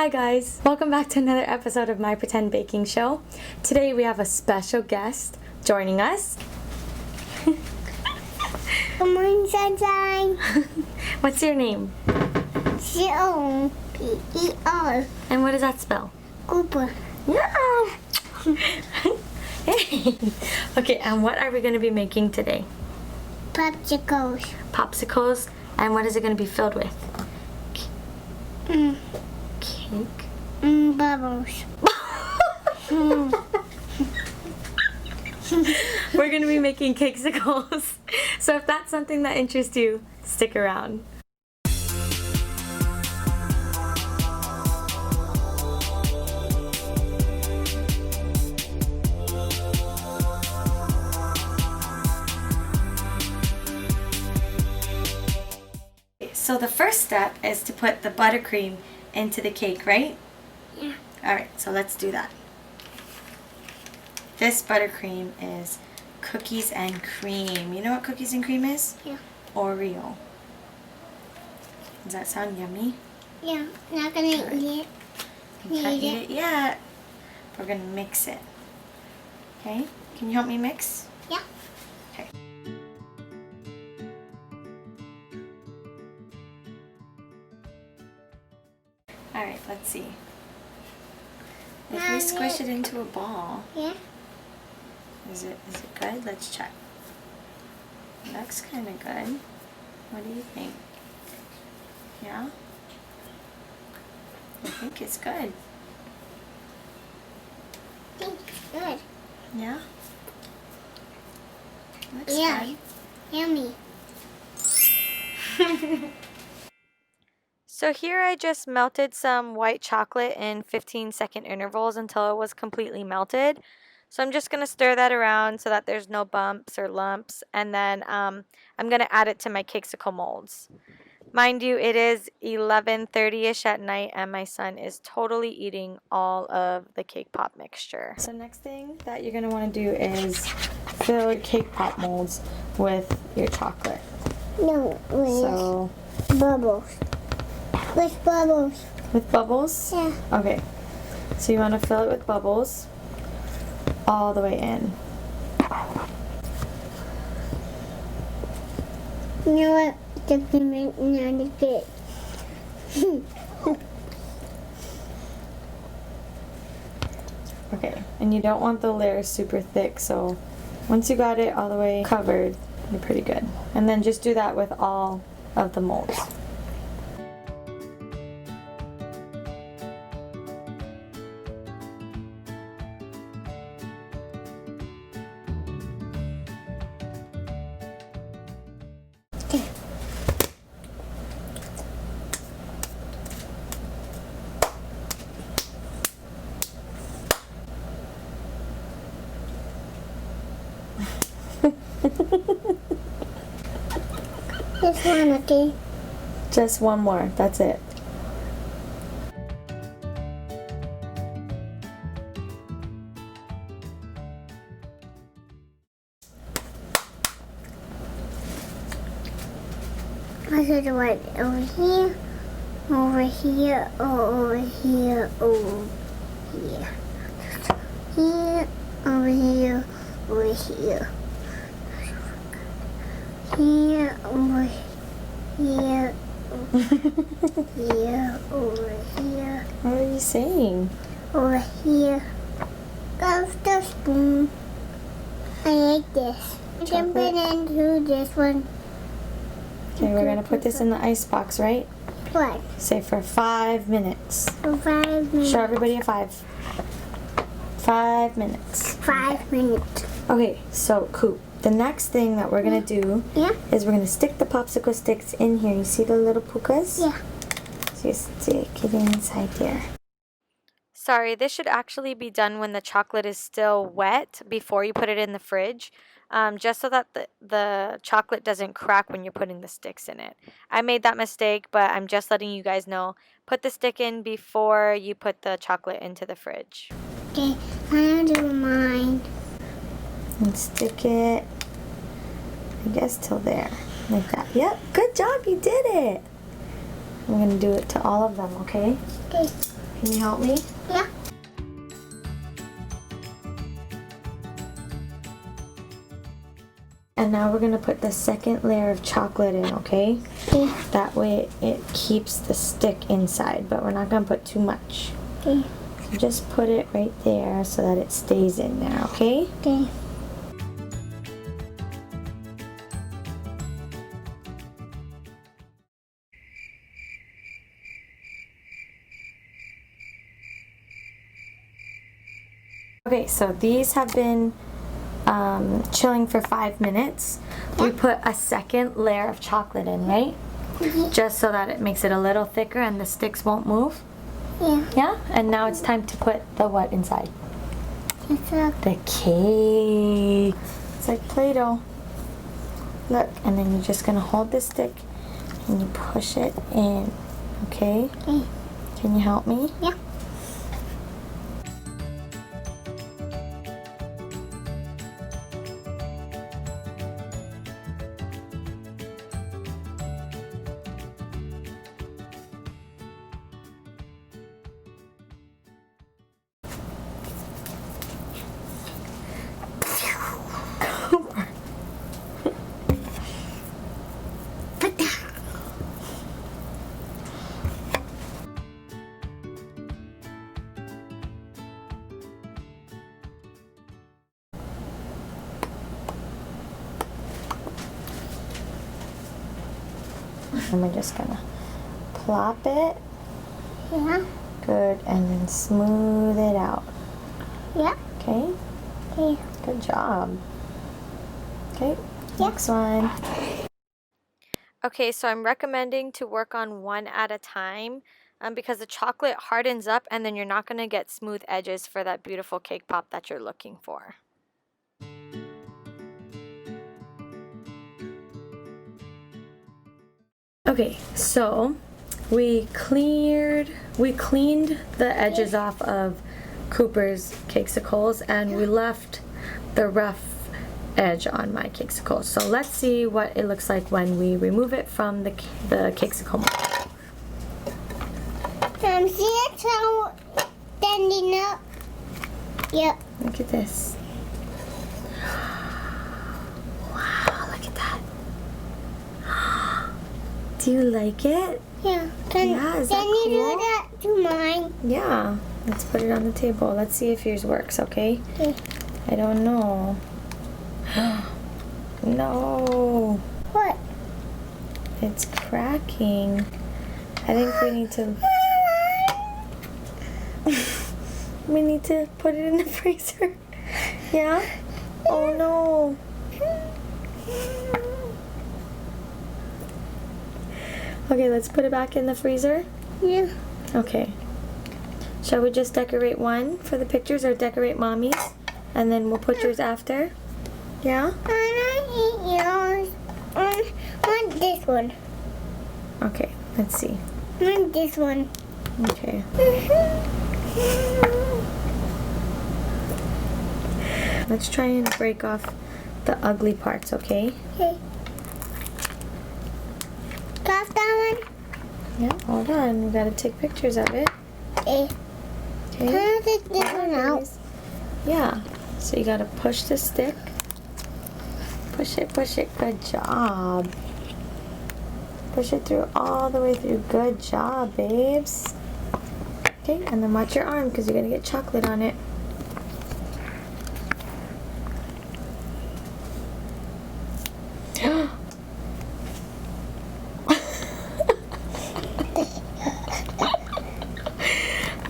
Hi guys! Welcome back to another episode of my Pretend Baking Show. Today we have a special guest joining us. Good morning, sunshine. What's your name? C-O-P-E-R. And what does that spell? Cooper. Yeah! Hey! Okay, and what are we going to be making today? Popsicles. Popsicles. And what is it going to be filled with? Cake. Bubbles. We're going to be making cakesicles. So if that's something that interests you, stick around. So the first step is to put the buttercream into the cake, right? Yeah. Alright, so let's do that. This buttercream is cookies and cream. You know what cookies and cream is? Yeah. Oreo. Does that sound yummy? Yeah. Not gonna eat it. You can't eat it yet. We're gonna mix it. Okay? Can you help me mix? Yeah. Okay. Alright, let's see. If we squish it into a ball, Yeah. is it good? Let's check. It looks kind of good. What do you think? Yeah? I think it's good. I think it's good. Yeah? Looks Yeah. good. Yummy. So here I just melted some white chocolate in 15-second intervals until it was completely melted. So I'm just going to stir that around so that there's no bumps or lumps. And then I'm going to add it to my cakesicle molds. Mind you, it is 11:30ish at night and my son is totally eating all of the cake pop mixture. So next thing that you're going to want to do is fill your cake pop molds with your chocolate. No, So bubbles. With bubbles. with bubbles? Yeah. Okay. So you want to fill it with bubbles all the way in. You know what? Just make another cake. Okay. And you don't want the layer super thick, so once you got it all the way covered, you're pretty good. And then just do that with all of the molds. Just one, okay? Just one more. That's it. I should do it over here, over here, over here, over here. Here, over here, over here. Here, over here, here, over here, What are you saying? over here. Goes the spoon. I like this. I can put into this one. Okay, we're going to put this in the ice box, right? What? Say for 5 minutes. For 5 minutes. Show everybody a 5. 5 minutes. 5 minutes. Okay, so Coop, the next thing that we're going to do Yeah? is we're going to stick the popsicle sticks in here. You see the little pukas? Yeah. So you stick it inside there. Sorry, this should actually be done when the chocolate is still wet before you put it in the fridge. Just so that the chocolate doesn't crack when you're putting the sticks in it. I made that mistake, but I'm just letting you guys know. Put the stick in before you put the chocolate into the fridge. Okay, I'm gonna do mine. And stick it, I guess, till there. Like that. Yep, good job, you did it. I'm going to do it to all of them, okay? Okay. Can you help me? Yeah. And now we're gonna put the second layer of chocolate in, okay? Okay. That way it keeps the stick inside, but we're not gonna put too much. Okay. So just put it right there so that it stays in there, okay? Okay. Okay, so these have been chilling for 5 minutes. We put a second layer of chocolate in, right? Just so that it makes it a little thicker and the sticks won't move. Yeah. Yeah? And now it's time to put the what inside? It's a The cake. It's like Play-Doh. Look, and then you're just gonna hold the stick and you push it in, okay? okay. Can you help me? Yeah. And we're just gonna plop it. Yeah. Good, and then smooth it out. Yeah. Okay? Okay. Good job. Okay, Yeah. next one. Okay, so I'm recommending to work on one at a time because the chocolate hardens up and then you're not going to get smooth edges for that beautiful cake pop that you're looking for. Okay, so we cleaned the edges off of Cooper's Cakesicles and we left the rough edge on my Cakesicle. So let's see what it looks like when we remove it from the Cakesicle mold. See it's how standing up. Yep. Look at this. Wow, look at that. Do you like it? Yeah. Yeah, is that Can you cool? do that to mine? Yeah. Let's put it on the table. Let's see if yours works, okay? Okay. I don't know. No. What? It's cracking. I think we need to we need to put it in the freezer. Yeah? Oh no. Okay, let's put it back in the freezer. Yeah. Okay. Shall we just decorate one for the pictures or decorate mommy's? And then we'll put yours after? Yeah? I eat yours. I want this one. Okay, let's see. I want this one. Okay. Let's try and break off the ugly parts, okay? Okay. Got that one? Yeah, hold on. We gotta take pictures of it. Okay. Can Okay? I take this one out? Yeah. So you gotta push the stick. Push it, push it. Good job. Push it through all the way through. Good job, babes. Okay, and then watch your arm because you're gonna get chocolate on it.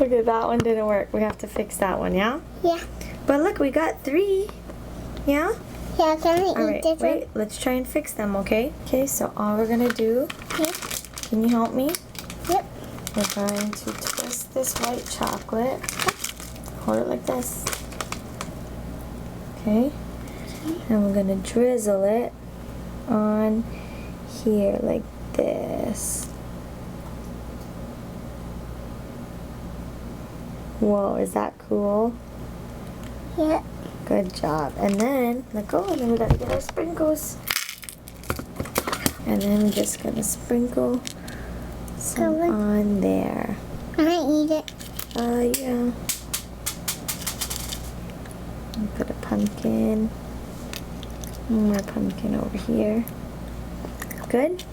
Okay, that one didn't work. We have to fix that one, yeah? Yeah. But look, we got 3. Yeah? Yeah, can I All eat right, this wait. Let's try and fix them, okay? Okay, so all we're gonna do, one? can you help me? Yep. We're going to twist this white chocolate. Hold it like this. Okay? And we're gonna drizzle it on here like this. Whoa, is that cool? Yep. Good job. And then, let go, and then we gotta get our sprinkles. And then we're just gonna sprinkle some Cover. on there. Can I eat it? Yeah. Put a pumpkin. More pumpkin over here. Good?